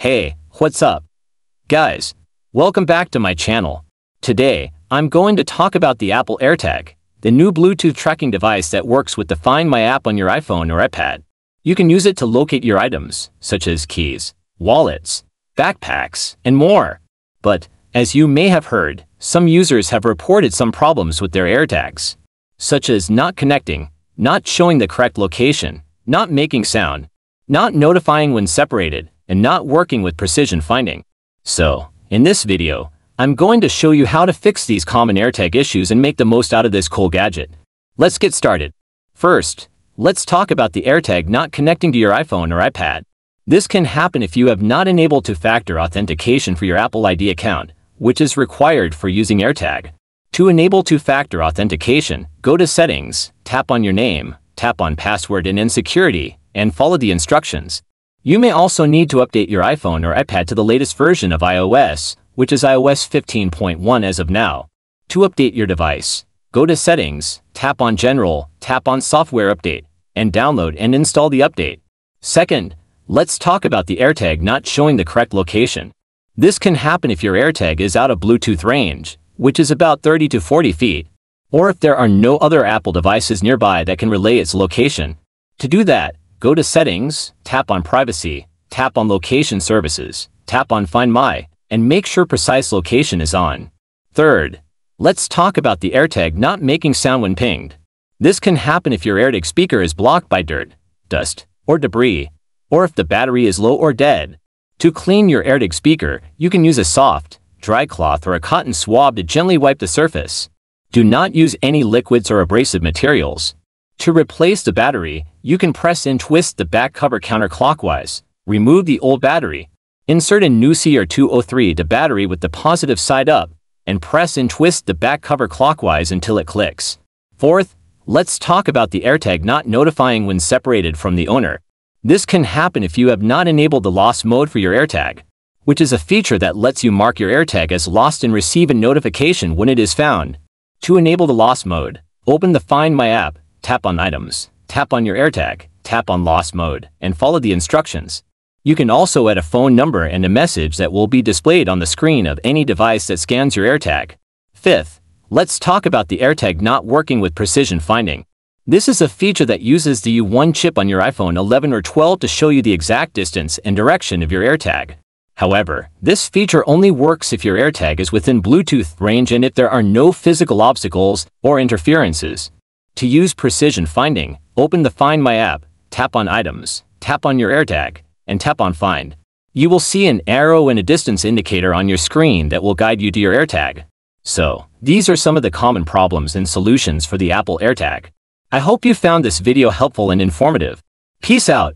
Hey, what's up? Guys, welcome back to my channel. Today, I'm going to talk about the Apple AirTag, the new Bluetooth tracking device that works with the Find My app on your iPhone or iPad. You can use it to locate your items, such as keys, wallets, backpacks, and more. But, as you may have heard, some users have reported some problems with their AirTags, such as not connecting, not showing the correct location, not making sound, not notifying when separated, and not working with precision finding. So, in this video, I'm going to show you how to fix these common AirTag issues and make the most out of this cool gadget. Let's get started. First, let's talk about the AirTag not connecting to your iPhone or iPad. This can happen if you have not enabled two-factor authentication for your Apple ID account, which is required for using AirTag. To enable two-factor authentication, go to Settings, tap on your name, tap on Password and Security, and follow the instructions. You may also need to update your iPhone or iPad to the latest version of iOS, which is iOS 15.1 as of now. To update your device, go to Settings, tap on General, tap on Software Update, and download and install the update. Second, let's talk about the AirTag not showing the correct location. This can happen if your AirTag is out of Bluetooth range, which is about 30 to 40 feet, or if there are no other Apple devices nearby that can relay its location. To do that, go to Settings, tap on Privacy, tap on Location Services, tap on Find My, and make sure Precise Location is on. Third, let's talk about the AirTag not making sound when pinged. This can happen if your AirTag speaker is blocked by dirt, dust, or debris, or if the battery is low or dead. To clean your AirTag speaker, you can use a soft, dry cloth or a cotton swab to gently wipe the surface. Do not use any liquids or abrasive materials. To replace the battery, you can press and twist the back cover counterclockwise. Remove the old battery. Insert a new CR203 the battery with the positive side up, and press and twist the back cover clockwise until it clicks. Fourth, let's talk about the AirTag not notifying when separated from the owner. This can happen if you have not enabled the lost mode for your AirTag, which is a feature that lets you mark your AirTag as lost and receive a notification when it is found. To enable the lost mode, open the Find My app, tap on Items, tap on your AirTag, tap on Lost Mode, and follow the instructions. You can also add a phone number and a message that will be displayed on the screen of any device that scans your AirTag. Fifth, let's talk about the AirTag not working with precision finding. This is a feature that uses the U1 chip on your iPhone 11 or 12 to show you the exact distance and direction of your AirTag. However, this feature only works if your AirTag is within Bluetooth range and if there are no physical obstacles or interferences. To use precision finding, open the Find My app, tap on Items, tap on your AirTag, and tap on Find. You will see an arrow and a distance indicator on your screen that will guide you to your AirTag. So, these are some of the common problems and solutions for the Apple AirTag. I hope you found this video helpful and informative. Peace out.